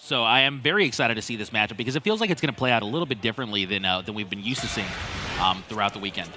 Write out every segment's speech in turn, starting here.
So I am very excited to see this matchup because it feels like it's going to play out a little bit differently than we've been used to seeing throughout the weekend.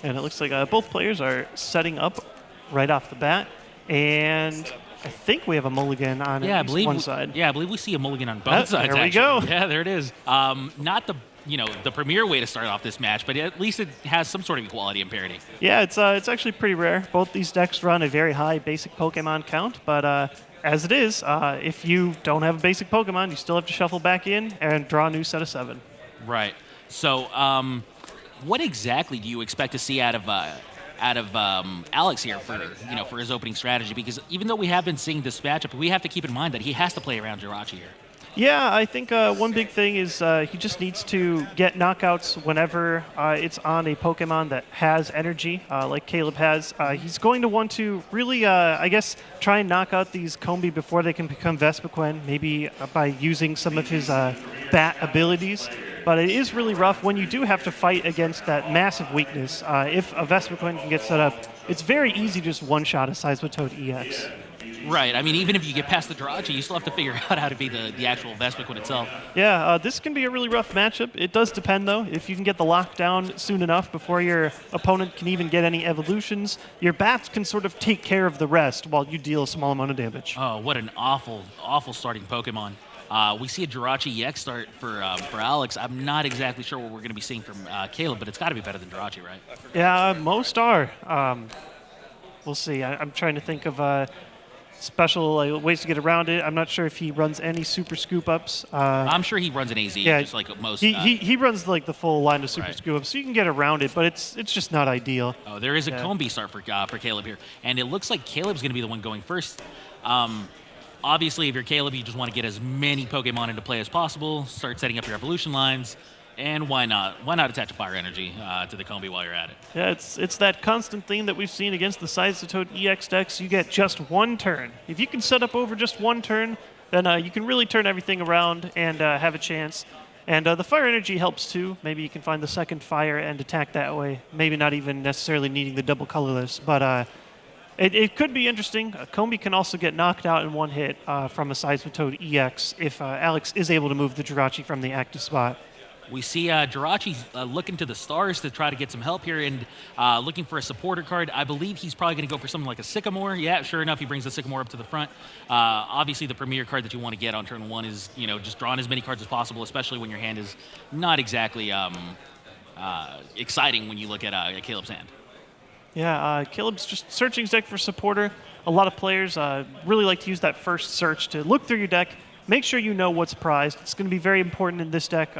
And it looks like both players are setting up right off the bat. And I think we have a mulligan on at least one side. Yeah, I believe we see a mulligan on both sides. There we go. Yeah, there it is. Not the premier way to start off this match, but at least it has some sort of equality and parity. Yeah, it's actually pretty rare. Both these decks run a very high basic Pokemon count, but as it is, if you don't have a basic Pokemon, you still have to shuffle back in and draw a new set of 7. Right. So, what exactly do you expect to see out of Alex here for his opening strategy? Because even though we have been seeing this matchup, we have to keep in mind that he has to play around Jirachi here. Yeah, I think one big thing is he just needs to get knockouts whenever it's on a Pokemon that has energy, like Caleb has. He's going to want to really, I guess, try and knock out these Combi before they can become Vespiquen, maybe by using some of his bat abilities. But it is really rough when you do have to fight against that massive weakness. If a Vespiquen can get set up, it's very easy to just one-shot a Seismitoad EX. Right. I mean, even if you get past the Jirachi, you still have to figure out how to be the actual Vespiquen itself. Yeah, this can be a really rough matchup. It does depend, though. If you can get the lockdown soon enough before your opponent can even get any evolutions, your bats can sort of take care of the rest while you deal a small amount of damage. Oh, what an awful, awful starting Pokemon. We see a Jirachi EX start for Alex. I'm not exactly sure what we're going to be seeing from Caleb, but it's got to be better than Jirachi, right? Yeah, most are. We'll see. I'm trying to think of special ways to get around it. I'm not sure if he runs any super scoop ups. I'm sure he runs an AZ, just like most. He runs like the full line of super right. scoop ups, so you can get around it, but it's just not ideal. Oh, there is a Combi start for Caleb here, and it looks like Caleb's going to be the one going first. Obviously, if you're Caleb, you just want to get as many Pokemon into play as possible. Start setting up your evolution lines. And why not? Why not attach a Fire Energy to the Combi while you're at it? Yeah, it's that constant theme that we've seen against the Seismitoad EX decks. You get just one turn. If you can set up over just one turn, then you can really turn everything around and have a chance. And the Fire Energy helps too. Maybe you can find the second Fire and attack that way. Maybe not even necessarily needing the double colorless, but it could be interesting. Combi can also get knocked out in one hit from a Seismitoad EX if Alex is able to move the Jirachi from the active spot. We see Jirachi looking to the stars to try to get some help here and looking for a supporter card. I believe he's probably going to go for something like a Sycamore. Yeah, sure enough, he brings the Sycamore up to the front. Obviously, the premier card that you want to get on turn 1 is, just drawing as many cards as possible, especially when your hand is not exactly exciting when you look at Caleb's hand. Yeah, Caleb's just searching his deck for supporter. A lot of players really like to use that first search to look through your deck, make sure you know what's prized. It's going to be very important in this deck.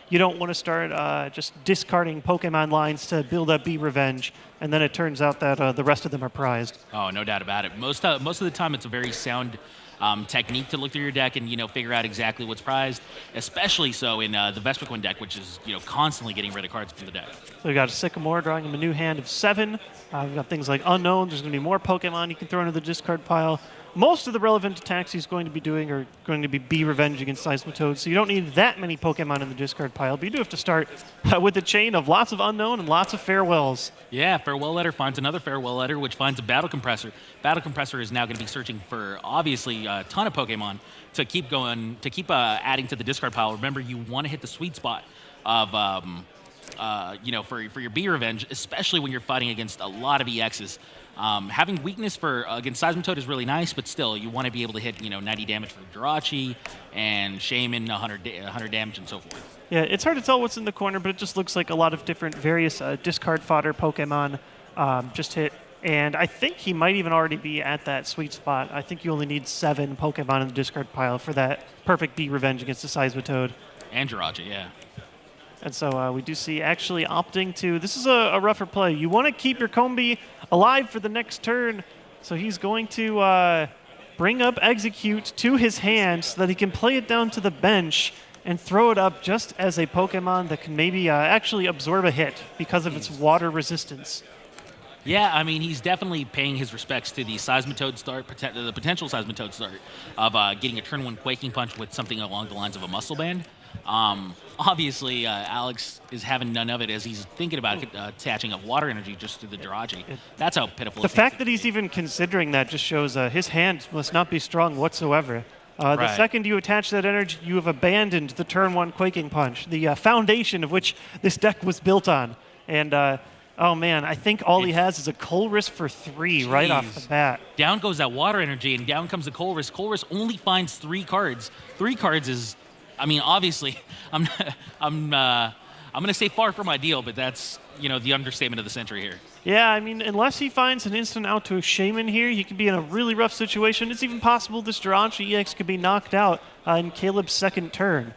You don't want to start just discarding Pokemon lines to build up B Revenge, and then it turns out that the rest of them are prized. Oh, no doubt about it. Most of the time, it's a very sound technique to look through your deck and figure out exactly what's prized, especially so in the Vespiquen deck, which is constantly getting rid of cards from the deck. So we got a Sycamore drawing him a new hand of 7. We've got things like Unknown. There's going to be more Pokemon you can throw into the discard pile. Most of the relevant attacks he's going to be doing are going to be B Revenge against Seismitoad, so you don't need that many Pokemon in the discard pile, but you do have to start with a chain of lots of Unknown and lots of Farewells. Yeah, Farewell Letter finds another Farewell Letter, which finds a Battle Compressor. Battle Compressor is now going to be searching for, obviously, a ton of Pokemon to keep going, to keep adding to the discard pile. Remember, you want to hit the sweet spot of, for your B Revenge, especially when you're fighting against a lot of EXs. Having weakness against Seismitoad is really nice, but still, you want to be able to hit 90 damage for Jirachi and Shaman 100 damage and so forth. Yeah, it's hard to tell what's in the corner, but it just looks like a lot of different various discard fodder Pokemon just hit. And I think he might even already be at that sweet spot. I think you only need 7 Pokemon in the discard pile for that perfect B Revenge against the Seismitoad. And Jirachi, yeah. And so we do see actually opting to, this is a rougher play. You want to keep your Combi alive for the next turn. So he's going to bring up Execute to his hand so that he can play it down to the bench and throw it up just as a Pokemon that can maybe actually absorb a hit because of its water resistance. Yeah, I mean, he's definitely paying his respects to the Seismitoad start, the potential Seismitoad start of getting a turn 1 Quaking Punch with something along the lines of a Muscle Band. Obviously, Alex is having none of it as he's thinking about attaching a Water Energy just to the Jirachi. That's how pitiful the fact that he's even considering that just shows his hand must not be strong whatsoever. The Right. second you attach that energy, you have abandoned the turn 1 Quaking Punch, the foundation of which this deck was built on. And, oh man, I think all he has is a Colress for 3 right off the Jeez. bat. Down goes that water energy, and down comes the Colress. Colress only finds 3 cards. 3 cards is, I mean, obviously, I'm going to say far from ideal, but that's, the understatement of the century here. Yeah, I mean, unless he finds an instant out to a Shaman here, he could be in a really rough situation. It's even possible this Jirachi EX could be knocked out in Caleb's second turn.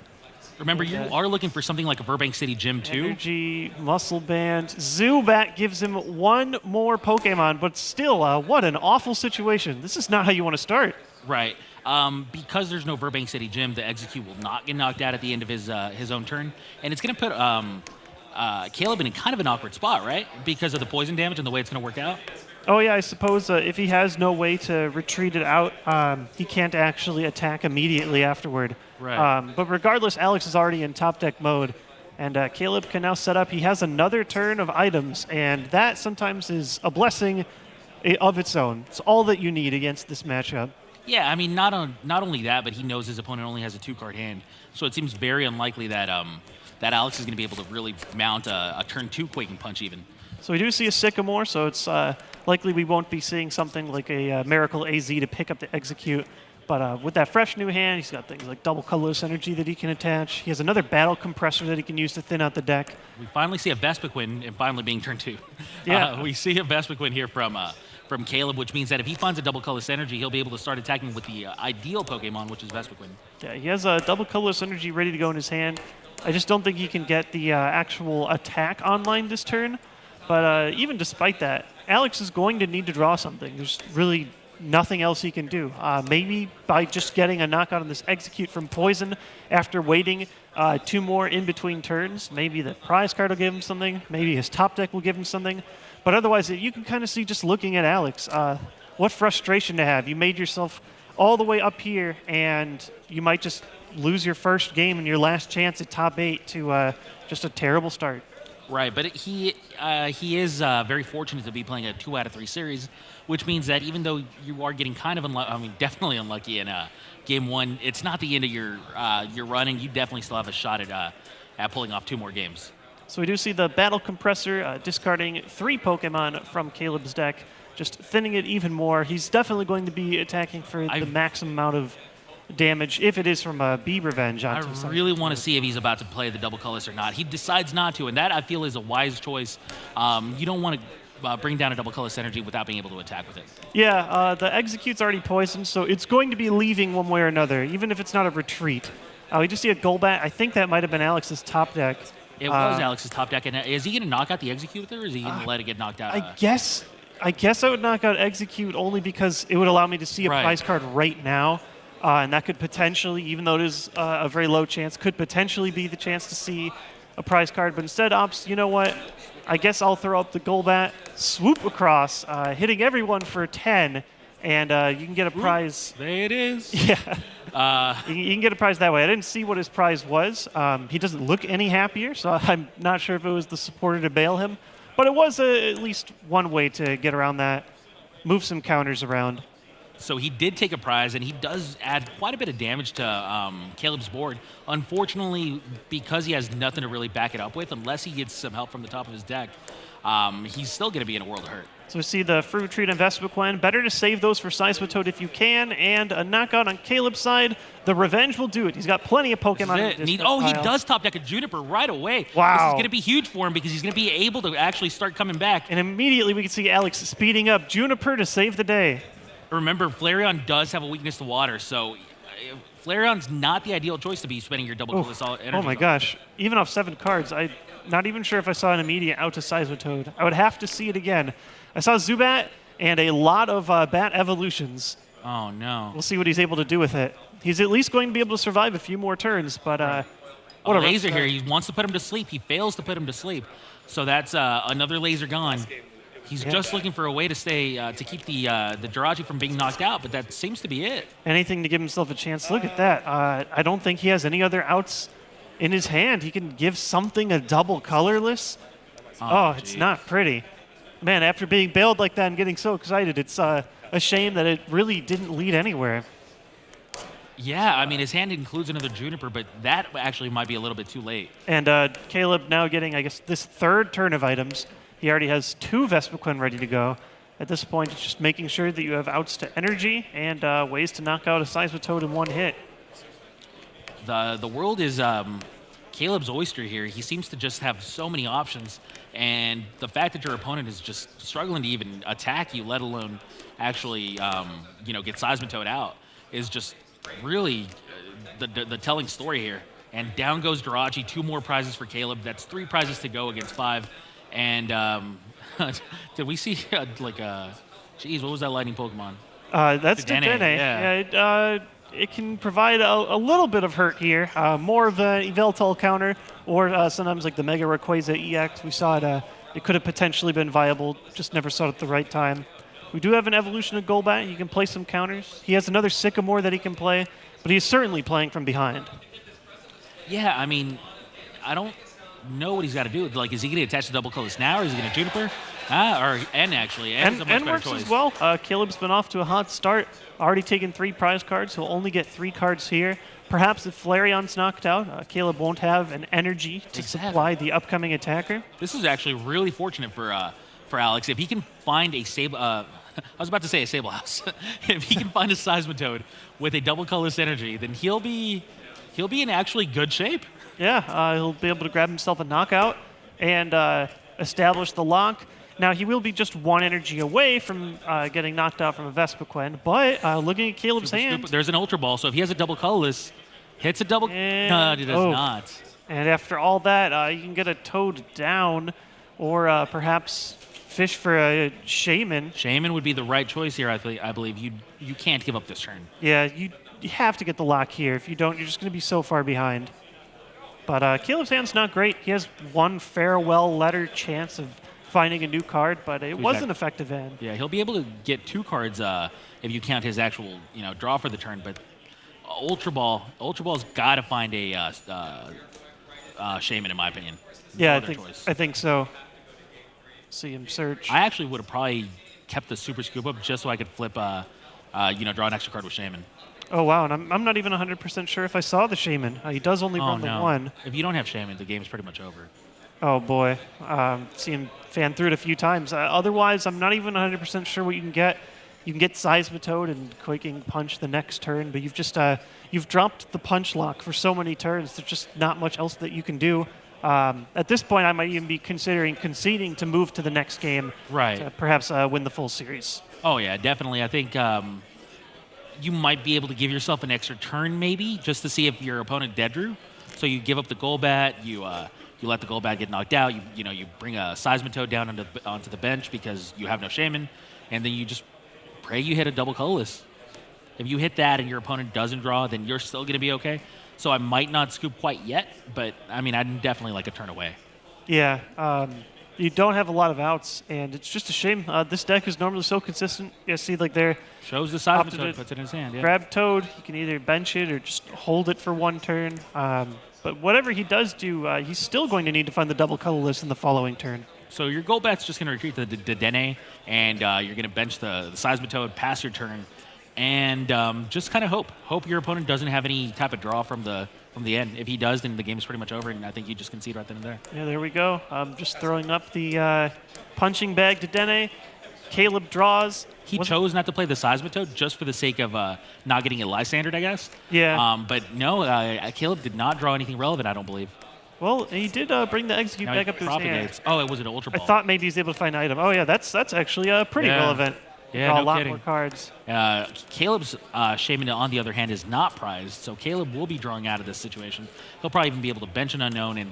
Remember, you are looking for something like a Burbank City Gym, too. Energy, Muscle Band. Zubat gives him 1 more Pokemon, but still, what an awful situation. This is not how you want to start. Right. Because there's no Burbank City Gym, the Execute will not get knocked out at the end of his own turn. And it's going to put Caleb in kind of an awkward spot, right? Because of the poison damage and the way it's going to work out. Oh, yeah, I suppose if he has no way to retreat it out, he can't actually attack immediately afterward. Right. But regardless, Alex is already in top deck mode, and Caleb can now set up. He has another turn of items, and that sometimes is a blessing of its own. It's all that you need against this matchup. Yeah, I mean, not only that, but he knows his opponent only has a 2-card hand. So it seems very unlikely that that Alex is going to be able to really mount a turn 2 Quaking Punch even. So we do see a Sycamore, so it's likely we won't be seeing something like a Miracle AZ to pick up the Execute. But with that fresh new hand, he's got things like double colorless energy that he can attach. He has another Battle Compressor that he can use to thin out the deck. We finally see a Vespiquen and finally being turn 2. Yeah. We see a Vespiquen here from Caleb, which means that if he finds a double colorless energy, he'll be able to start attacking with the ideal Pokemon, which is Vespiquen. Yeah, he has a double colorless energy ready to go in his hand. I just don't think he can get the actual attack online this turn. But even despite that, Alex is going to need to draw something. There's really nothing else he can do. Maybe by just getting a knockout on this Execute from Poison after waiting 2 more in between turns. Maybe the prize card will give him something. Maybe his top deck will give him something. But otherwise, you can kind of see just looking at Alex, what frustration to have. You made yourself all the way up here, and you might just lose your first game and your last chance at top 8 to just a terrible start. Right, but he is very fortunate to be playing a 2 out of 3 series, which means that even though you are getting kind of unlucky, I mean, definitely unlucky in game 1, it's not the end of your run, and you definitely still have a shot at pulling off 2 more games. So we do see the Battle Compressor discarding 3 Pokemon from Caleb's deck, just thinning it even more. He's definitely going to be attacking for the maximum amount of damage, if it is from B Revenge. I really want to see if he's about to play the double colorless or not. He decides not to, and that I feel is a wise choice. You don't want to bring down a double colorless energy without being able to attack with it. Yeah, the Execute's already poisoned, so it's going to be leaving one way or another, even if it's not a retreat. We just see a Golbat. I think that might have been Alex's top deck. It was Alex's top deck, and is he going to knock out the Execute with it, or is he going to let it get knocked out? I guess I would knock out Execute only because it would allow me to see a prize card right now. And that could potentially, even though it is a very low chance, could potentially be the chance to see a prize card. But instead opts, you know what? I guess I'll throw up the Golbat, swoop across, hitting everyone for 10, and you can get a prize. There it is. Yeah. You can get a prize that way. I didn't see what his prize was. He doesn't look any happier, so I'm not sure if it was the supporter to bail him. But it was at least one way to get around that, move some counters around. So he did take a prize, and he does add quite a bit of damage to Caleb's board. Unfortunately, because he has nothing to really back it up with, unless he gets some help from the top of his deck, he's still going to be in a world of hurt. So we see the Fruit Treat and Vespiquen. Better to save those for Seismitoad if you can, and a knockout on Caleb's side. The Revenge will do it. He's got plenty of Pokemon. He does top deck a Juniper right away. Wow. This is going to be huge for him because he's going to be able to actually start coming back. And immediately we can see Alex speeding up Juniper to save the day. Remember, Flareon does have a weakness to water, so Flareon's not the ideal choice to be spending your double colorless energy. Oh my gosh. Even off 7 cards, I'm not even sure if I saw an immediate out to Seismitoad. I would have to see it again. I saw Zubat and a lot of Bat evolutions. Oh, no. We'll see what he's able to do with it. He's at least going to be able to survive a few more turns, but what a laser here. He wants to put him to sleep. He fails to put him to sleep. So that's another laser gone. He's just looking for a way to stay to keep the Jirachi from being knocked out, but that seems to be it. Anything to give himself a chance. Look at that. I don't think he has any other outs in his hand. He can give something a double colorless. Oh, it's not pretty. Man, after being bailed like that and getting so excited, it's a shame that it really didn't lead anywhere. Yeah, I mean, his hand includes another Juniper, but that actually might be a little bit too late. And Caleb now getting, I guess, this third turn of items. He already has 2 Vespiquen ready to go. At this point, it's just making sure that you have outs to energy and ways to knock out a Seismitoad in one hit. The world is Caleb's oyster here. He seems to just have so many options, and the fact that your opponent is just struggling to even attack you, let alone actually get Seismitoad out, is just really the telling story here. And down goes Jirachi. 2 more prizes for Caleb. That's 3 prizes to go against 5. And did we see geez, what was that lightning Pokemon? That's Dedenne, Dedenne. yeah. It can provide a little bit of hurt here. More of the Yveltal counter, or sometimes like the Mega Rayquaza EX. We saw it. It could have potentially been viable. Just never saw it at the right time. We do have an evolution of Golbat. You can play some counters. He has another Sycamore that he can play, but he's certainly playing from behind. Yeah, I mean, I don't know what he's got to do. Like, is he going to attach the double colors now, or is he going to Juniper? N actually. N is a much And better works choice. as well. Caleb's been off to a hot start. Already taken 3 prize cards. He'll only get 3 cards here. Perhaps if Flareon's knocked out, Caleb won't have an energy to supply the upcoming attacker. This is actually really fortunate for Alex. If he can find a Sable, I was about to say a Sable House. If he can find a Seismitoad with a double colorless energy, then he'll be in actually good shape. Yeah, he'll be able to grab himself a knockout and establish the lock. Now, he will be just 1 energy away from getting knocked out from a Vespiquen, but looking at Caleb's hand... There's an Ultra Ball, so if he has a double colorless, hits a double... No, he does not. And after all that, you can get a Toad down, or perhaps fish for a Shaman. Shaman would be the right choice here, I believe. You can't give up this turn. Yeah, you have to get the lock here. If you don't, you're just going to be so far behind. But Caleb's hand's not great. He has 1 farewell letter chance of finding a new card, but it was an effective hand. Yeah, he'll be able to get 2 cards if you count his actual draw for the turn. But Ultra Ball's got to find a Shaman, in my opinion. Yeah, I think so. See him search. I actually would have probably kept the Super Scoop Up just so I could flip, draw an extra card with Shaman. Oh, wow, and I'm not even 100% sure if I saw the Shaman. He does only run the 1. If you don't have Shaman, the game's pretty much over. Oh, boy. See him fan through it a few times. Otherwise, I'm not even 100% sure what you can get. You can get Seismitoad and Quaking Punch the next turn, but you've dropped the Punch Lock for so many turns. There's just not much else that you can do. At this point, I might even be considering conceding to move to the next game. Right. To perhaps win the full series. Oh, yeah, definitely. I think you might be able to give yourself an extra turn, maybe, just to see if your opponent dead drew. So you give up the Golbat, you let the Golbat get knocked out, you bring a Seismitoad down onto the bench because you have no Shaman, and then you just pray you hit a double colorless. If you hit that and your opponent doesn't draw, then you're still going to be okay. So I might not scoop quite yet, but, I mean, I'd definitely like a turn away. Yeah, you don't have a lot of outs, and it's just a shame. This deck is normally so consistent. You see, like there. Shows the Seismitoad, puts it in his hand. Yeah. Grab Toad. You can either bench it or just hold it for 1 turn. But whatever he does do, he's still going to need to find the double colorless in the following turn. So your Golbat's just going to retreat to the Dedenne, and you're going to bench the Seismitoad, pass your turn, and just kind of hope your opponent doesn't have any type of draw from the end. If he does, then the game is pretty much over, and I think you just concede right then and there. Yeah, there we go. Just throwing up the punching bag to Dedenne. Caleb draws. He chose not to play the Seismitoad just for the sake of not getting a Lysandered, I guess. Yeah. But no, Caleb did not draw anything relevant, I don't believe. Well, he did bring the Execute Now back up to his hand. Oh, it was an Ultra Ball. I thought maybe he's able to find an item. Oh, yeah, that's actually pretty relevant. Yeah, Draw no a lot kidding. more cards. Caleb's Shaman, on the other hand, is not prized, so Caleb will be drawing out of this situation. He'll probably even be able to bench an Unknown and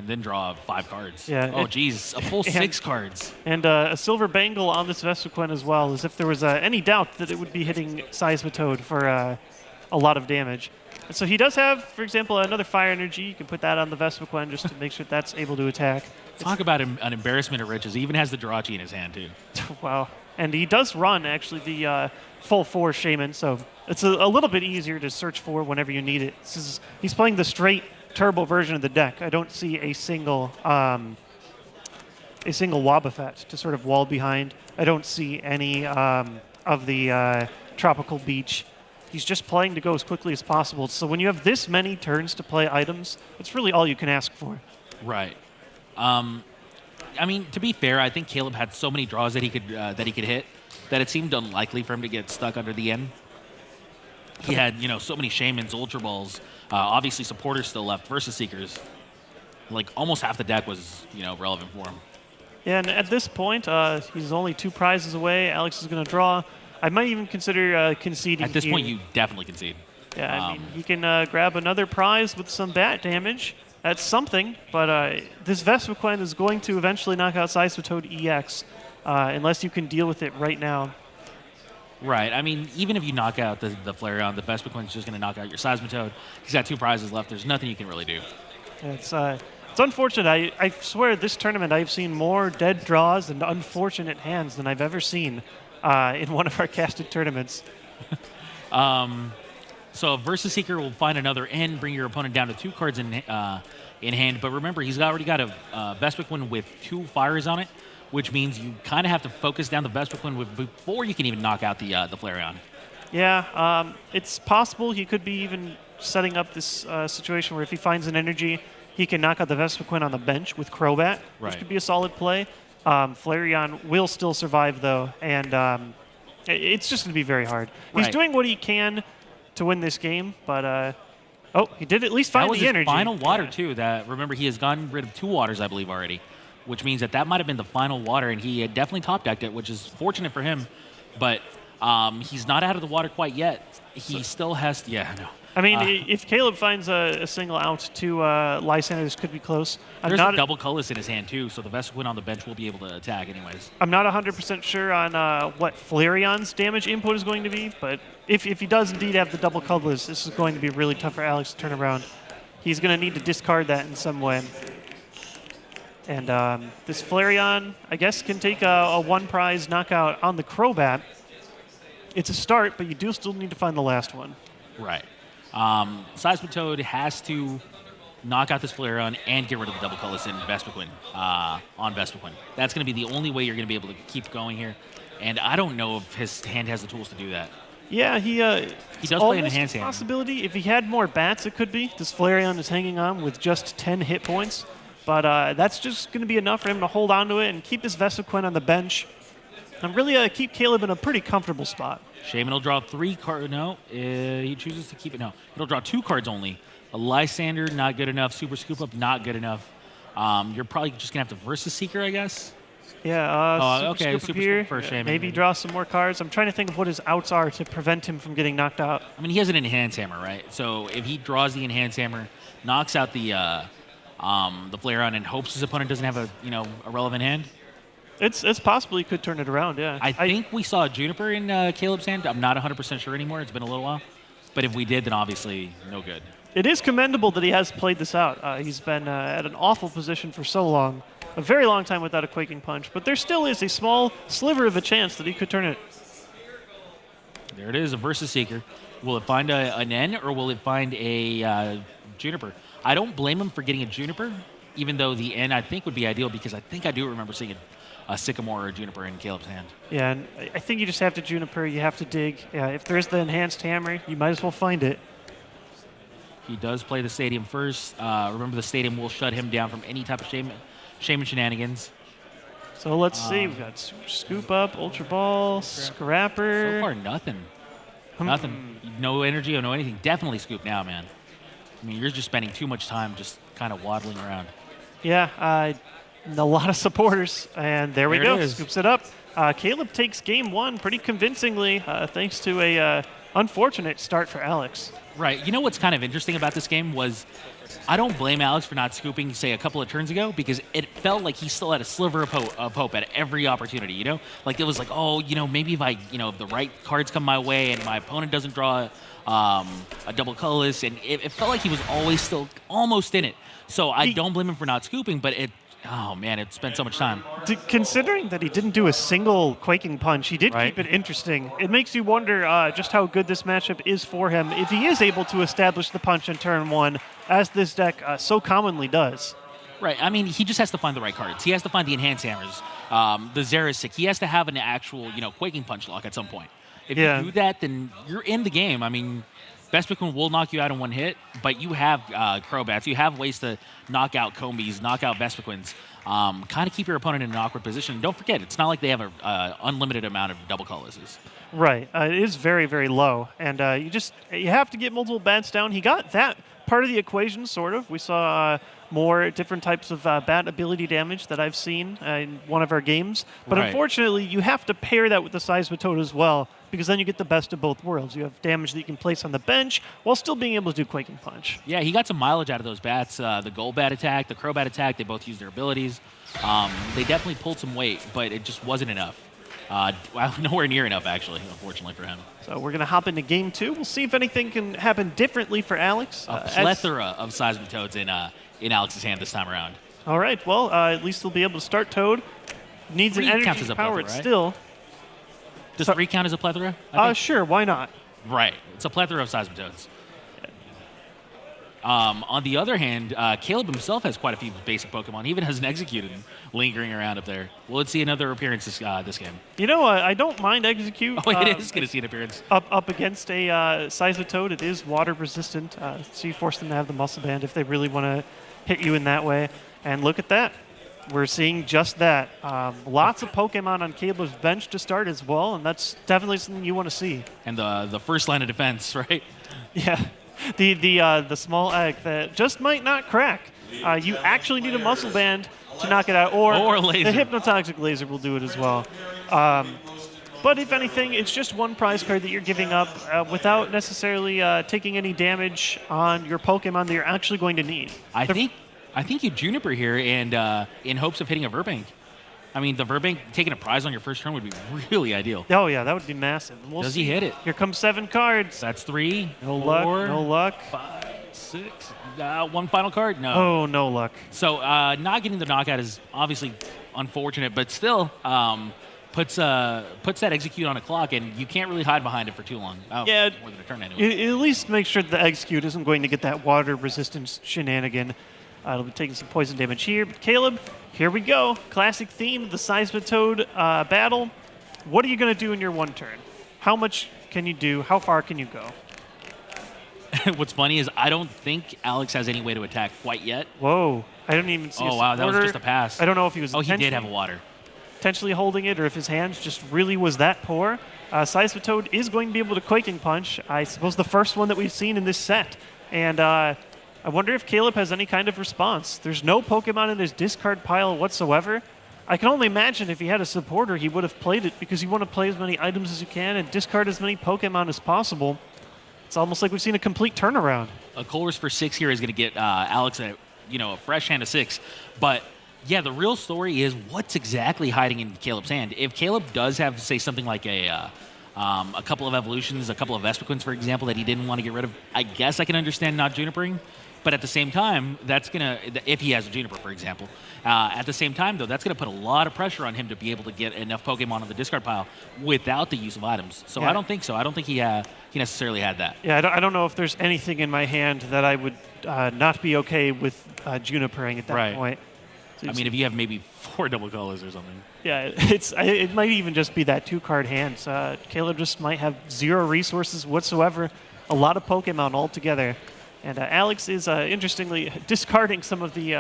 then draw 5 cards. Yeah. Oh, geez, a full 6 cards. And a Silver Bangle on this Vespiquen as well, as if there was any doubt that it would be hitting Seismitoad for a lot of damage. And so he does have, for example, another Fire Energy. You can put that on the Vespiquen just to make sure that's able to attack. Talk about an embarrassment of riches. He even has the Jirachi in his hand, too. Wow. And he does run, actually, the full 4 Shaman, so it's a little bit easier to search for whenever you need it. He's playing the straight turbo version of the deck. I don't see a single Wobbuffet to sort of wall behind. I don't see any of the Tropical Beach. He's just playing to go as quickly as possible. So when you have this many turns to play items, it's really all you can ask for. Right. I mean, to be fair, I think Caleb had so many draws that he could hit that it seemed unlikely for him to get stuck under the end. He had, so many Shamans, Ultra Balls, obviously supporters still left versus Seekers. Like, almost half the deck was, relevant for him. Yeah, and at this point, he's only 2 prizes away. Alex is going to draw. I might even consider conceding At this here. point, you definitely concede. Yeah, I mean, he can grab another prize with some bat damage. That's something, but this Vespiquen is going to eventually knock out Seismitoad EX, unless you can deal with it right now. Right. I mean, even if you knock out the Flareon, the Vespiquen's just going to knock out your Seismitoad. He's got 2 prizes left. There's nothing you can really do. It's unfortunate. I swear this tournament I've seen more dead draws and unfortunate hands than I've ever seen in one of our casted tournaments. So versus Seeker will find another end, bring your opponent down to 2 cards in hand. But remember, he's already got a Vespiquen with 2 fires on it, which means you kind of have to focus down the Vespiquen before you can even knock out the Flareon. Yeah, it's possible he could be even setting up this situation where if he finds an energy, he can knock out the Vespiquen on the bench with Crobat, which could be a solid play. Flareon will still survive, though, and it's just going to be very hard. He's doing what he can to win this game, but he did at least find the energy. That was his final water, too. Remember, he has gotten rid of 2 waters, I believe, already, which means that might have been the final water, and he had definitely top-decked it, which is fortunate for him, but he's not out of the water quite yet. He still has to, no. I mean, if Caleb finds a single out to Lysander, this could be close. There's a double colorless in his hand, too, so the Vespiquen on the bench will be able to attack anyways. I'm not 100% sure on what Flareon's damage input is going to be, but if he does indeed have the double colorless, this is going to be really tough for Alex to turn around. He's going to need to discard that in some way. And this Flareon, I guess, can take a 1-prize knockout on the Crobat. It's a start, but you do still need to find the last one. Right. Seismitoad has to knock out this Flareon and get rid of the double colorless in Vespiquen, on Vespiquen. That's going to be the only way you're going to be able to keep going here. And I don't know if his hand has the tools to do that. Yeah, he does play an enhanced hand. Possibility. If he had more bats, it could be. This Flareon is hanging on with just 10 hit points. But that's just going to be enough for him to hold on to it and keep his Vespiquen on the bench. And really keep Caleb in a pretty comfortable spot. Shaman will draw 3 cards. No, he chooses to keep it. No, he'll draw 2 cards only. A Lysander, not good enough. Super Scoop Up, not good enough. You're probably just going to have to versus Seeker, I guess. Yeah, okay, Super Scoop for Shaman. Maybe draw some more cards. I'm trying to think of what his outs are to prevent him from getting knocked out. I mean, he has an Enhance Hammer, right? So if he draws the Enhance Hammer, knocks out the Flareon and hopes his opponent doesn't have a relevant hand. It's possible he could turn it around, yeah. I think we saw a Juniper in Caleb's hand. I'm not 100% sure anymore. It's been a little while. But if we did, then obviously no good. It is commendable that he has played this out. He's been at an awful position for so long, a very long time without a Quaking Punch. But there still is a small sliver of a chance that he could turn it. There it is, a versus Seeker. Will it find an N or will it find a Juniper? I don't blame him for getting a Juniper, even though the N I think would be ideal because I think I do remember seeing a Sycamore or a Juniper in Caleb's hand. Yeah, and I think you just have to Juniper. You have to dig. Yeah, if there's the Enhanced Hammer, you might as well find it. He does play the Stadium first. Remember, the Stadium will shut him down from any type of Shaman shenanigans. So let's see. We've got Super Scoop Up, Ultra Ball, Scrapper. So far, nothing. Nothing. No energy or no anything. Definitely Scoop now, man. I mean, you're just spending too much time just kind of waddling around. Yeah, a lot of supporters. And there we go. Scoops it up. Caleb takes game 1 pretty convincingly, thanks to a unfortunate start for Alex. Right. You know what's kind of interesting about this game was I don't blame Alex for not scooping, say, a couple of turns ago because it felt like he still had a sliver of hope at every opportunity, you know? Like, it was like, maybe if if the right cards come my way and my opponent doesn't draw a double colorless, and it felt like he was always still almost in it. So I don't blame him for not scooping, but it spent so much time. Considering that he didn't do a single Quaking Punch, he did keep it interesting. It makes you wonder just how good this matchup is for him if he is able to establish the punch in turn 1, as this deck so commonly does. Right. I mean, he just has to find the right cards. He has to find the Enhanced Hammers, the Xerasic. He has to have an actual, Quaking Punch lock at some point. If Yeah. you do that, then you're in the game. I mean, Vespiquen will knock you out in one hit, but you have Crobats. You have ways to knock out Combies, knock out Vespiquens, kind of keep your opponent in an awkward position. Don't forget, it's not like they have an unlimited amount of double colorlesses. Right. It is very, very low. And you have to get multiple bats down. He got that part of the equation, sort of. We saw more different types of bat ability damage that I've seen in one of our games. But Right. unfortunately, you have to pair that with the Seismitoad as well, because then you get the best of both worlds. You have damage that you can place on the bench while still being able to do Quaking Punch. Yeah, he got some mileage out of those bats. The Gold Bat attack, the Crobat attack, they both used their abilities. They definitely pulled some weight, but it just wasn't enough. Well, nowhere near enough, actually, unfortunately for him. So we're going to hop into game 2. We'll see if anything can happen differently for Alex. A plethora of Seismitoads in Alex's hand this time around. All right, well, at least he'll be able to start Toad. Needs an 3 counts energy as a powered plethora, right? still. Does So- 3 count as a plethora? I think- Sure, why not? Right. It's a plethora of Seismitoads. On the other hand, Caleb himself has quite a few basic Pokemon. He even has an Execute lingering around up there. Will it see another appearance this game? You know, I don't mind Execute. Oh, it is going to see an appearance. Up against a Seismitoad. It is water resistant, so you force them to have the Muscle Band if they really want to hit you in that way. And look at that. We're seeing just that. Lots of Pokemon on Caleb's bench to start as well, and that's definitely something you want to see. And the first line of defense, right? Yeah, the small egg that just might not crack. You actually need a Muscle Band to knock it out, or a laser. the Hypnotoxic Laser will do it as well. But if anything, it's just one prize card that you're giving up without necessarily taking any damage on your Pokemon that you're actually going to need. I think you Juniper here, and in hopes of hitting a Verbank. I mean, the Verbank taking a prize on your first turn would be really ideal. Oh yeah, that would be massive. We'll Does see. he hit it? Here comes 7 cards. That's 3. No 4, luck. No luck. 5, 6. One final card? No. Oh, no luck. So not getting the knockout is obviously unfortunate, but still puts that Execute on a clock, and you can't really hide behind it for too long. Oh, Yeah, more than a turn anyway. At least make sure that the Execute isn't going to get that water resistance shenanigan. It'll be taking some poison damage here. But Caleb, here we go. Classic theme, the Seismitoad battle. What are you going to do in your one turn? How much can you do? How far can you go? What's funny is I don't think Alex has any way to attack quite yet. Whoa. I don't even see a Oh, wow, that was supporter. just a pass. I don't know if he was Oh, he did have a intentionally- water. intentionally holding it or if his hands just really was that poor. Seismitoad is going to be able to Quaking Punch. I suppose the first one that we've seen in this set. And I wonder if Caleb has any kind of response. There's no Pokemon in his discard pile whatsoever. I can only imagine if he had a supporter, he would have played it because you want to play as many items as you can and discard as many Pokemon as possible. It's almost like we've seen a complete turnaround. A Colress for 6 here is going to get Alex a fresh hand of 6. But yeah, the real story is what's exactly hiding in Caleb's hand. If Caleb does have, say, something like a couple of evolutions, a couple of Vespiquens, for example, that he didn't want to get rid of, I guess I can understand not Junipering. But at the same time, that's going to, if he has a Juniper, for example, at the same time, though, that's going to put a lot of pressure on him to be able to get enough Pokemon on the discard pile without the use of items. So Yeah. I don't think so. I don't think he necessarily had that. Yeah, I don't know if there's anything in my hand that I would not be okay with Junipering at that Right. point. So I mean, if you have maybe 4 double colors or something. yeah, it might even just be that 2-card hand. Caleb just might have 0 resources whatsoever, a lot of Pokemon altogether. And Alex is, interestingly, discarding some of the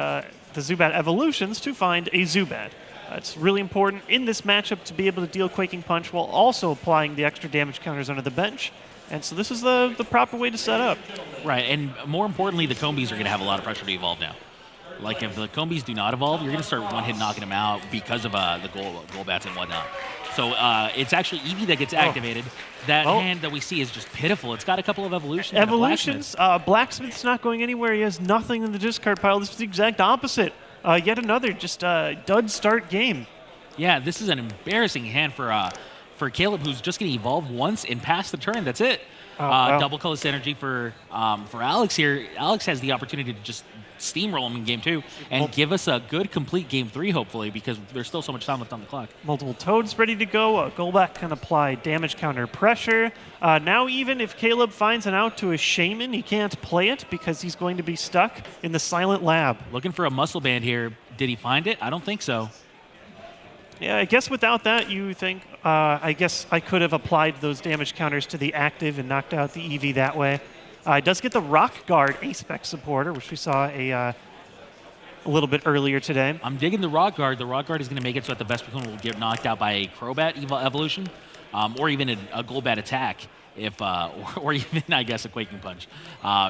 Zubat evolutions to find a Zubat. It's really important in this matchup to be able to deal Quaking Punch while also applying the extra damage counters under the bench. And so this is the proper way to set up. Right, and more importantly, the Combies are going to have a lot of pressure to evolve now. Like, if the Combies do not evolve, you're going to start one-hit knocking them out because of the goal bats and whatnot. So it's actually Eevee that gets activated. That hand that we see is just pitiful. It's got a couple of evolutions. and a Evolutions, Blacksmith's not going anywhere. He has nothing in the discard pile. This is the exact opposite. Yet another just dud start game. Yeah, this is an embarrassing hand for Caleb, who's just going to evolve once and pass the turn. That's it. Wow. Double color synergy for Alex here. Alex has the opportunity to just steamroll him in game 2 and give us a good complete game 3, hopefully, because there's still so much time left on the clock. Multiple Toads ready to go. Golbat can apply damage counter pressure. Now even if Caleb finds an out to a Shaman, he can't play it because he's going to be stuck in the Silent Lab. Looking for a muscle band here. Did he find it? I don't think so. Yeah, I guess without that, you think, I guess I could have applied those damage counters to the active and knocked out the EV that way. It does get the Rock Guard A-Spec supporter, which we saw a little bit earlier today. I'm digging the Rock Guard. The Rock Guard is going to make it so that the Vespiquen will get knocked out by a Crobat evolution, or even a Golbat attack, if or even, I guess, a Quaking Punch,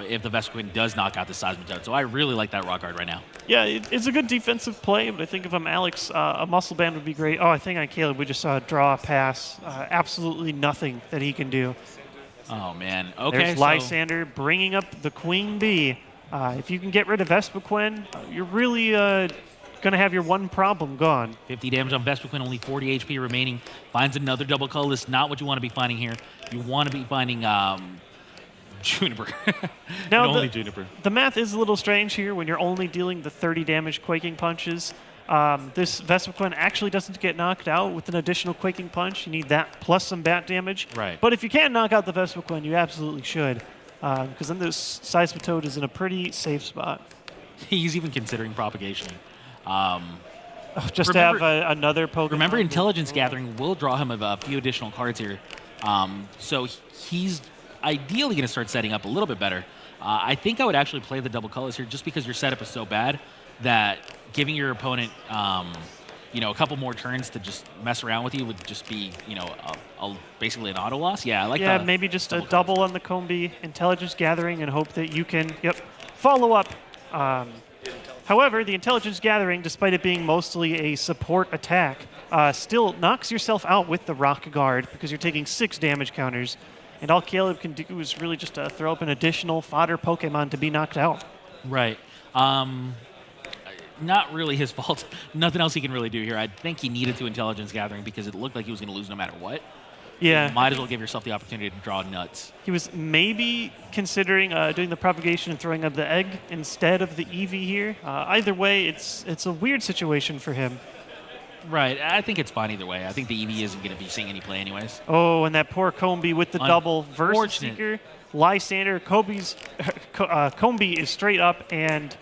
if the Vespiquen does knock out the Seismitoad. So I really like that Rock Guard right now. Yeah, it's a good defensive play, but I think if I'm Alex, a Muscle Band would be great. Oh, I think on Caleb we just saw a draw, pass. Absolutely nothing that he can do. Oh, man. Okay, There's Lysander bringing up the Queen Bee. If you can get rid of Vespiquen, you're really going to have your one problem gone. 50 damage on Vespiquen, only 40 HP remaining. Finds another double colorless. Not what you want to be finding here. You want to be finding Juniper. Now, only Juniper. The math is a little strange here when you're only dealing the 30 damage Quaking Punches. This Vespiquen actually doesn't get knocked out with an additional Quaking Punch. You need that plus some bat damage. Right. But if you can knock out the Vespiquen, you absolutely should. Because then this Seismitoad is in a pretty safe spot. He's even considering propagation. Just to have another Pokemon. Remember, Intelligence Gathering will draw him a few additional cards here. So he's ideally going to start setting up a little bit better. I think I would actually play the double colors here just because your setup is so bad that giving your opponent a couple more turns to just mess around with you would just be, basically an auto loss. Yeah, I like that. Yeah, maybe just a double on the Combi, Intelligence Gathering, and hope that you can, follow up. However, the Intelligence Gathering, despite it being mostly a support attack, still knocks yourself out with the Rock Guard because you're taking 6 damage counters. And all Caleb can do is really just throw up an additional fodder Pokemon to be knocked out. Right. Not really his fault. Nothing else he can really do here. I think he needed to Intelligence Gathering because it looked like he was going to lose no matter what. Yeah. You might as well give yourself the opportunity to draw nuts. He was maybe considering doing the propagation and throwing up the egg instead of the Eevee here. Either way, it's a weird situation for him. Right. I think it's fine either way. I think the Eevee isn't going to be seeing any play anyways. Oh, and that poor Combi with the double versus Seeker. Lysander, Combi is straight up, and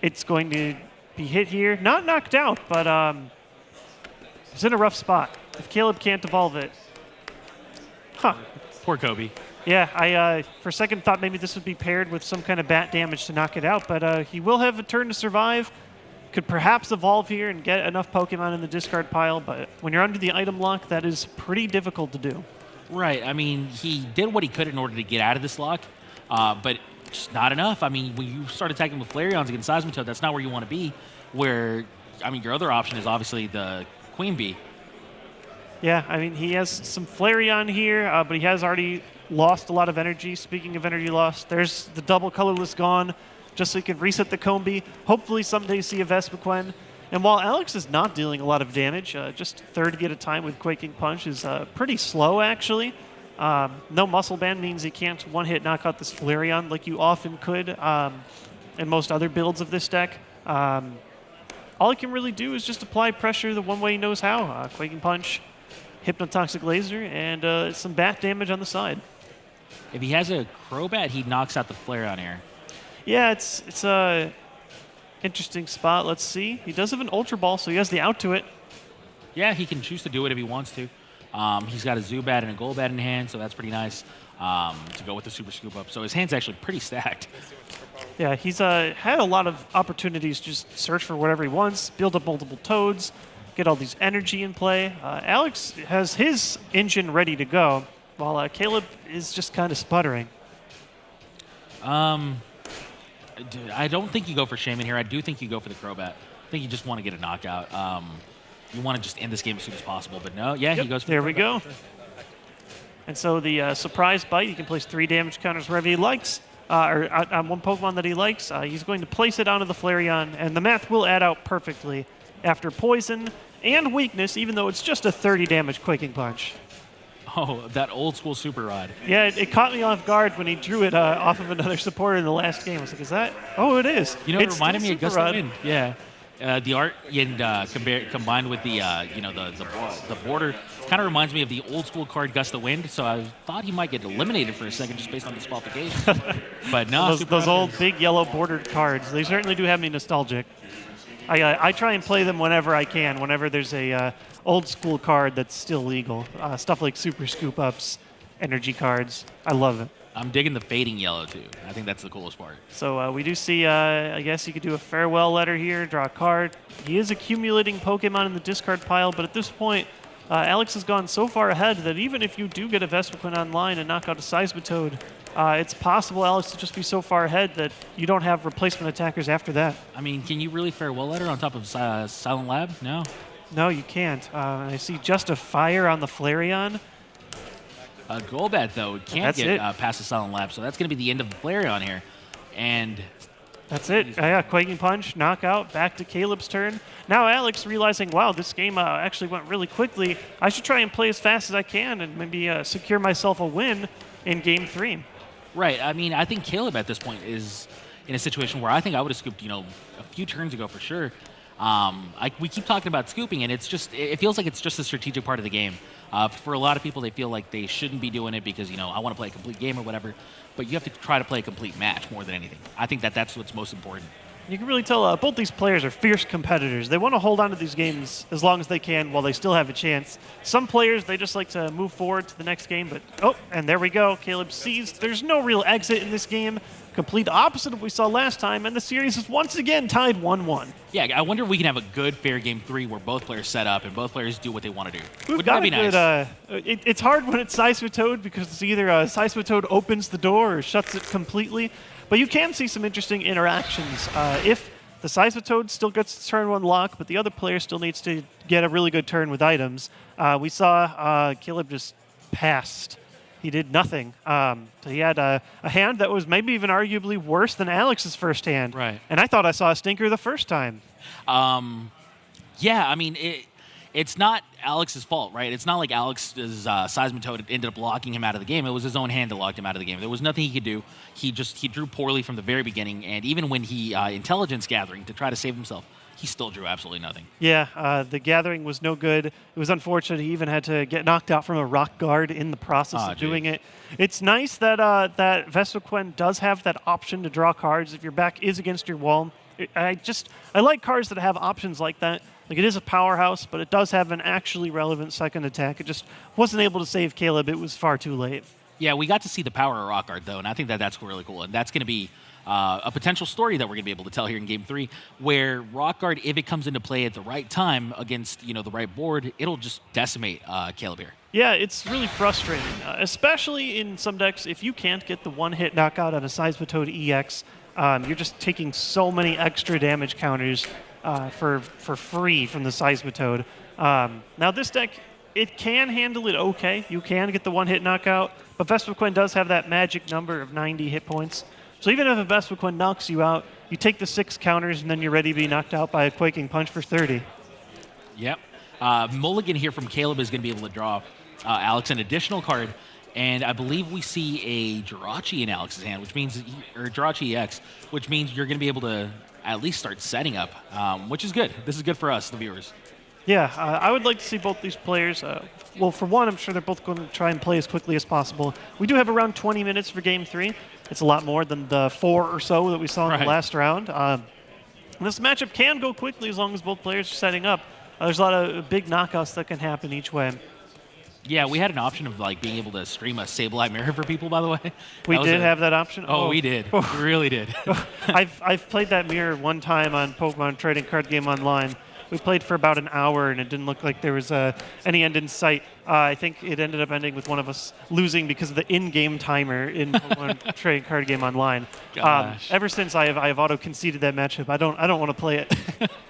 it's going to be hit here. Not knocked out, but it's in a rough spot. If Caleb can't evolve it. Huh. Poor Kobe. Yeah, I for a second thought maybe this would be paired with some kind of bat damage to knock it out, but he will have a turn to survive. Could perhaps evolve here and get enough Pokemon in the discard pile, but when you're under the item lock, that is pretty difficult to do. Right. I mean, he did what he could in order to get out of this lock, but just not enough. I mean, when you start attacking with Flareons against Seismitoad, that's not where you want to be. Where, I mean, your other option is obviously the Queen Bee. Yeah, I mean, he has some Flareon here, but he has already lost a lot of energy. Speaking of energy loss, there's the double colorless gone, just so he can reset the Combi. Hopefully someday see a Vespiquen. And while Alex is not dealing a lot of damage, just third at a time with Quaking Punch is pretty slow, actually. No Muscle Band means he can't one-hit knock out this Flareon like you often could in most other builds of this deck. All he can really do is just apply pressure the one way he knows how. Quaking Punch, Hypnotoxic Laser, and some bat damage on the side. If he has a Crobat, he knocks out the Flareon here. Yeah, it's a interesting spot. Let's see. He does have an Ultra Ball, so he has the out to it. Yeah, he can choose to do it if he wants to. He's got a Zubat and a Golbat in hand, so that's pretty nice to go with the Super Scoop Up. So his hand's actually pretty stacked. Yeah, he's had a lot of opportunities to just search for whatever he wants, build up multiple Toads, get all these energy in play. Alex has his engine ready to go, while Caleb is just kind of sputtering. I don't think you go for Shaman here. I do think you go for the Crobat. I think you just want to get a knockout. You want to just end this game as soon as possible. But no, yeah, he goes for there the we Crobat. go. And so the Surprise Bite, he can place 3 damage counters wherever he likes, or on one Pokemon that he likes. He's going to place it onto the Flareon, and the math will add out perfectly after Poison and Weakness, even though it's just a 30 damage Quaking Punch. Oh, that old school Super Rod. Yeah, it caught me off guard when he drew it off of another supporter in the last game. I was like, is that? Oh, it is. You know, it It's reminded me still of Gust Super of Rod. Wind. Yeah. The art and combined with the the border kind of reminds me of the old school card Gust of Wind. So I thought he might get eliminated for a second just based on disqualification. But no, Those old big yellow bordered cards, they certainly do have me nostalgic. I try and play them whenever I can, whenever there's a old school card that's still legal. Stuff like Super Scoop Ups, energy cards. I love it. I'm digging the fading yellow too. I think that's the coolest part. So we do see, I guess you could do a farewell letter here, draw a card. He is accumulating Pokemon in the discard pile, but at this point, Alex has gone so far ahead that even if you do get a Vespiquen online and knock out a Seismitoad, it's possible, Alex, to just be so far ahead that you don't have replacement attackers after that. I mean, can you really farewell letter on top of Silent Lab? No. No, you can't. I see just a fire on the Flareon. Golbat, though, can't get past the Silent Lab, so that's going to be the end of the Flareon here. And that's it. Yeah, Quaking Punch, knockout, back to Caleb's turn. Now Alex realizing, wow, this game actually went really quickly. I should try and play as fast as I can and maybe secure myself a win in Game 3. Right. I mean, I think Caleb at this point is in a situation where I think I would have scooped, a few turns ago for sure. We keep talking about scooping, and it feels like it's just a strategic part of the game. For a lot of people, they feel like they shouldn't be doing it because, I want to play a complete game or whatever. But you have to try to play a complete match more than anything. I think that's what's most important. You can really tell both these players are fierce competitors. They want to hold on to these games as long as they can while they still have a chance. Some players, they just like to move forward to the next game, but and there we go. Caleb sees there's no real exit in this game. Complete opposite of what we saw last time, and the series is once again tied 1-1. Yeah, I wonder if we can have a good, fair Game 3 where both players set up and both players do what they want to do. Wouldn't that be nice? It's hard when it's Seismitoad because it's either Seismitoad opens the door or shuts it completely. But you can see some interesting interactions. If the Seismitoad still gets its turn 1 lock, but the other player still needs to get a really good turn with items, we saw Caleb just passed. He did nothing. So he had a hand that was maybe even arguably worse than Alex's first hand. Right. And I thought I saw a stinker the first time. Yeah, I mean, it's not Alex's fault, right? It's not like Alex's Seismitoad ended up locking him out of the game. It was his own hand that locked him out of the game. There was nothing he could do. He drew poorly from the very beginning, and even when he intelligence gathering to try to save himself, he still drew absolutely nothing. Yeah, the gathering was no good. It was unfortunate he even had to get knocked out from a rock guard in the process of doing it. It's nice that that Vespiquen does have that option to draw cards if your back is against your wall. I like cards that have options like that. Like, it is a powerhouse, but it does have an actually relevant second attack. It just wasn't able to save Caleb. It was far too late. Yeah, we got to see the power of Rock Guard, though, and I think that's really cool. And that's going to be a potential story that we're going to be able to tell here in Game 3, where Rock Guard, if it comes into play at the right time against the right board, it'll just decimate Caleb here. Yeah, it's really frustrating, especially in some decks. If you can't get the one-hit knockout on a Seismitoad EX, you're just taking so many extra damage counters for free from the Seismitoad. Now this deck, it can handle it okay. You can get the one-hit knockout, but Vespiquen does have that magic number of 90 hit points. So even if a Vespiquen knocks you out, you take the 6 counters and then you're ready to be knocked out by a Quaking Punch for 30. Yep. Mulligan here from Caleb is going to be able to draw Alex an additional card, and I believe we see a Jirachi in Alex's hand, which means, or Jirachi EX, which means you're going to be able to at least start setting up, which is good. This is good for us, the viewers. Yeah, I would like to see both these players. Well, for one, I'm sure they're both going to try and play as quickly as possible. We do have around 20 minutes for Game 3. It's a lot more than the 4 or so that we saw in the last round. This matchup can go quickly as long as both players are setting up. There's a lot of big knockouts that can happen each way. Yeah, we had an option of being able to stream a Sableye mirror for people, by the way. We did have that option? Oh, we did. We really did. I've played that mirror one time on Pokemon Trading Card Game Online. We played for about an hour, and it didn't look like there was any end in sight. I think it ended up ending with one of us losing because of the in-game timer in Pokemon Trading Card Game Online. Ever since I have auto-conceded that matchup, I don't want to play it.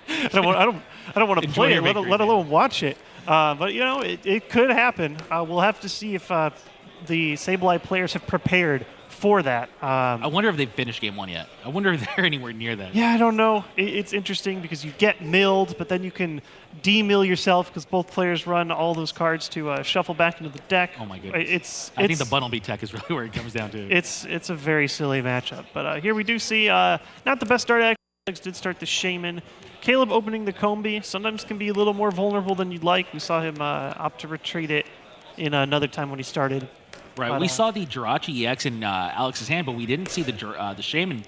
I don't want to play it, let alone watch it. But it could happen. We'll have to see if the Sableye players have prepared for that. I wonder if they've finished Game 1 yet. I wonder if they're anywhere near that. Yeah, I don't know. It's interesting because you get milled, but then you can demill yourself because both players run all those cards to shuffle back into the deck. Oh my goodness. I think the Bunnelby tech is really where it comes down to. It's a very silly matchup. But here we do see not the best start. Alex did start the Shaman. Caleb opening the Combi sometimes can be a little more vulnerable than you'd like. We saw him opt to retreat it in another time when he started. Right, we saw the Jirachi EX in Alex's hand, but we didn't see the Shaman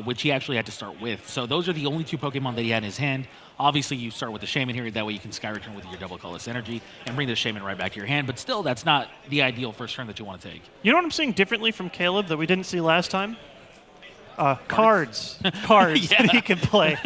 which he actually had to start with. So those are the only 2 Pokemon that he had in his hand. Obviously, you start with the Shaman here. That way you can Sky Return with your double colorless energy and bring the Shaman right back to your hand. But still, that's not the ideal first turn that you want to take. You know what I'm seeing differently from Caleb that we didn't see last time? Cards that he can play.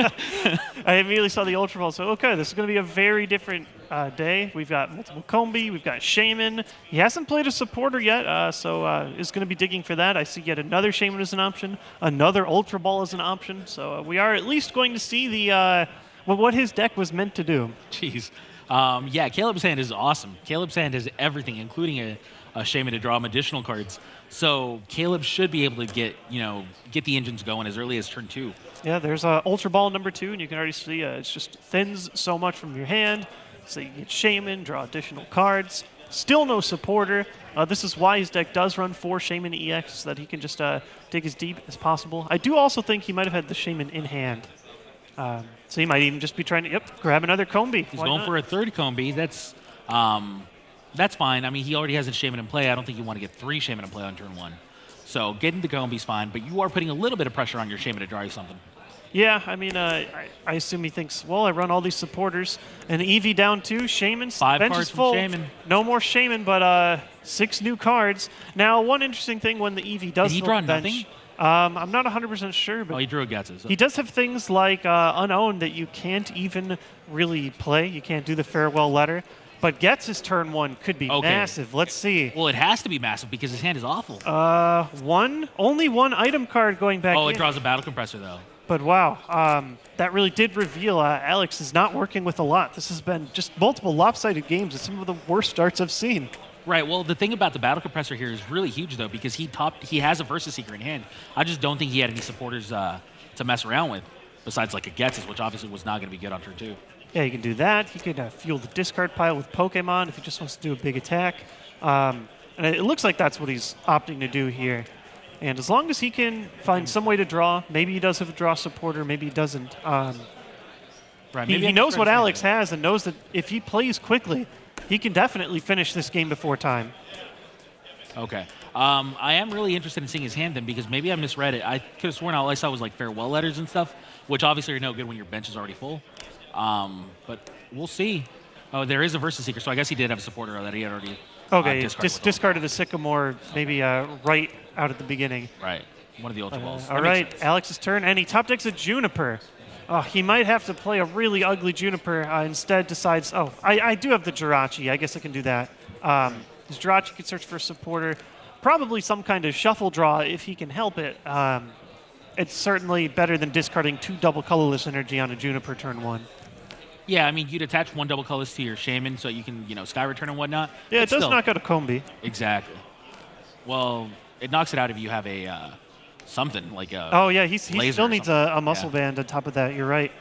I immediately saw the Ultra Ball, so okay, this is going to be a very different day. We've got multiple Combi, we've got Shaman. He hasn't played a supporter yet, so is going to be digging for that. I see yet another Shaman as an option, another Ultra Ball as an option. So we are at least going to see the what his deck was meant to do. Jeez. Yeah, Caleb's hand is awesome. Caleb's hand has everything, including a Shaman to draw him additional cards. So Caleb should be able to get the engines going as early as turn 2. Yeah, there's Ultra Ball number 2, and you can already see it's just thins so much from your hand. So you get Shaman, draw additional cards. Still no supporter. This is why his deck does run 4 Shaman EX, so that he can just dig as deep as possible. I do also think he might have had the Shaman in hand. So he might even just be trying to grab another Combi. He's going for a third Combi. That's fine. I mean, he already has a Shaman in play. I don't think you want to get 3 Shaman in play on turn 1. So getting the Combi's fine, but you are putting a little bit of pressure on your Shaman to draw you something. Yeah, I mean, I assume he thinks, well, I run all these supporters. And EV down 2, Shaman. 5 bench cards is full. from Shaman. No more Shaman, but 6 new cards. Now, one interesting thing when the EV does Did he fill draw the bench, nothing? I'm not 100% sure, but Oh, he drew a Getsu. So. he does have things like Unowned that you can't even really play. You can't do the farewell letter. But Gets' turn 1 could be massive. Let's see. Well, it has to be massive because his hand is awful. Only one item card going back in. Oh, it draws a Battle Compressor, though. But wow, that really did reveal Alex is not working with a lot. This has been just multiple lopsided games. It's some of the worst starts I've seen. Right. Well, the thing about the Battle Compressor here is really huge, though, because he has a Versus Seeker in hand. I just don't think he had any supporters to mess around with, besides like a Getsus, which obviously was not going to be good on turn 2. Yeah, you can do that. He could fuel the discard pile with Pokemon if he just wants to do a big attack. And it looks like that's what he's opting to do here. And as long as he can find some way to draw, maybe he does have a draw supporter, maybe he doesn't. Right. He knows what Alex has and knows that if he plays quickly, he can definitely finish this game before time. Okay. I am really interested in seeing his hand then because maybe I misread it. I could have sworn all I saw was like farewell letters and stuff, which obviously are no good when your bench is already full. But we'll see. Oh, there is a Versus Seeker, so I guess he did have a supporter that he had already discarded the Sycamore maybe right out at the beginning. Right. One of the Ultra Balls. All right, Alex's turn, and he top decks a Juniper. Oh, he might have to play a really ugly Juniper. Instead decides, I do have the Jirachi. I guess I can do that. His Jirachi can search for a supporter. Probably some kind of shuffle draw if he can help it. It's certainly better than discarding 2 double colorless energy on a Juniper turn 1. Yeah, I mean, you'd attach 1 double colorless to your Shaman so you can, Sky Return and whatnot. Yeah, it does knock out a Combi. Exactly. Well, it knocks it out if you have a something like a he still needs a muscle band on top of that. You're right.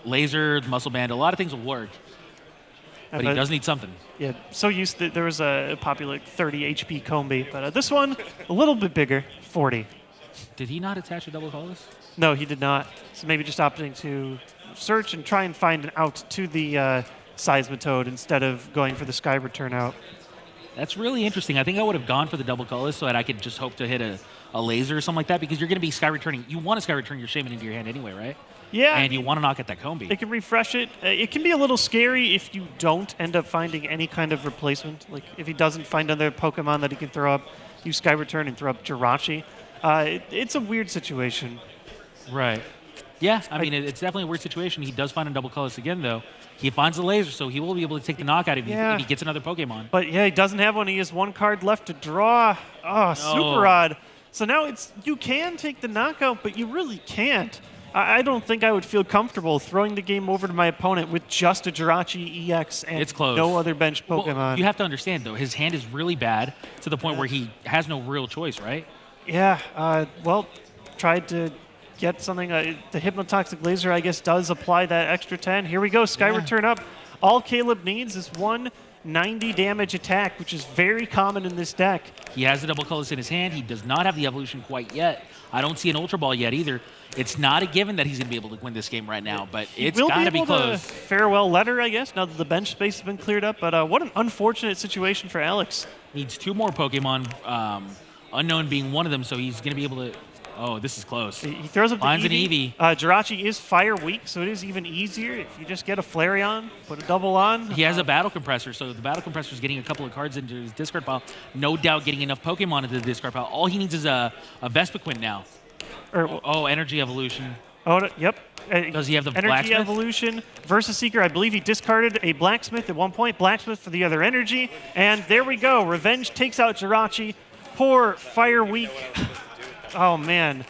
Laser, muscle band, a lot of things will work. But he does need something. Yeah, so used to, there was a popular 30 HP Combi, but this one, a little bit bigger, 40. Did he not attach a double colorless? No, he did not. So maybe just opting to search and try and find an out to the Seismitoad instead of going for the Sky Return out. That's really interesting. I think I would have gone for the double colorless so that I could just hope to hit a laser or something like that because you're going to be Sky Returning. You want to Sky Return your Shaman into your hand anyway, right? Yeah. And you want to knock at that Combi. It can refresh it. It can be a little scary if you don't end up finding any kind of replacement. Like if he doesn't find another Pokemon that he can throw up, you Sky Return and throw up Jirachi. It's a weird situation. Right. Yeah, I mean, it's definitely a weird situation. He does find a double colorless again, though. He finds the laser, so he will be able to take the knockout if he gets another Pokemon. But yeah, he doesn't have one. He has 1 card left to draw. Oh, super odd. So now you can take the knockout, but you really can't. I don't think I would feel comfortable throwing the game over to my opponent with just a Jirachi EX and no other bench Pokemon. Well, you have to understand, though, his hand is really bad to the point where he has no real choice, right? Yeah, tried to get something. The Hypnotoxic Laser, I guess, does apply that extra 10. Here we go, Sky Return up. All Caleb needs is 1 90 damage attack, which is very common in this deck. He has the double colors in his hand. He does not have the evolution quite yet. I don't see an Ultra Ball yet either. It's not a given that he's going to be able to win this game right now, but it's got to be close. Farewell letter, I guess, now that the bench space has been cleared up. But what an unfortunate situation for Alex. Needs 2 more Pokemon, Unknown being one of them, so he's going to be able to Oh, this is close. He throws up the Finds an Eevee. Eevee. Jirachi is fire weak, so it is even easier if you just get a Flareon, put a double on. He has a battle compressor, so the battle compressor is getting a couple of cards into his discard pile. No doubt getting enough Pokemon into the discard pile. All he needs is a Vespiquen now. Oh, Energy Evolution. Oh, yep. Does he have the Energy Blacksmith? Evolution versus Seeker. I believe he discarded a Blacksmith at one point. Blacksmith for the other energy. And there we go. Revenge takes out Jirachi. Poor Fire Weak. Oh, man.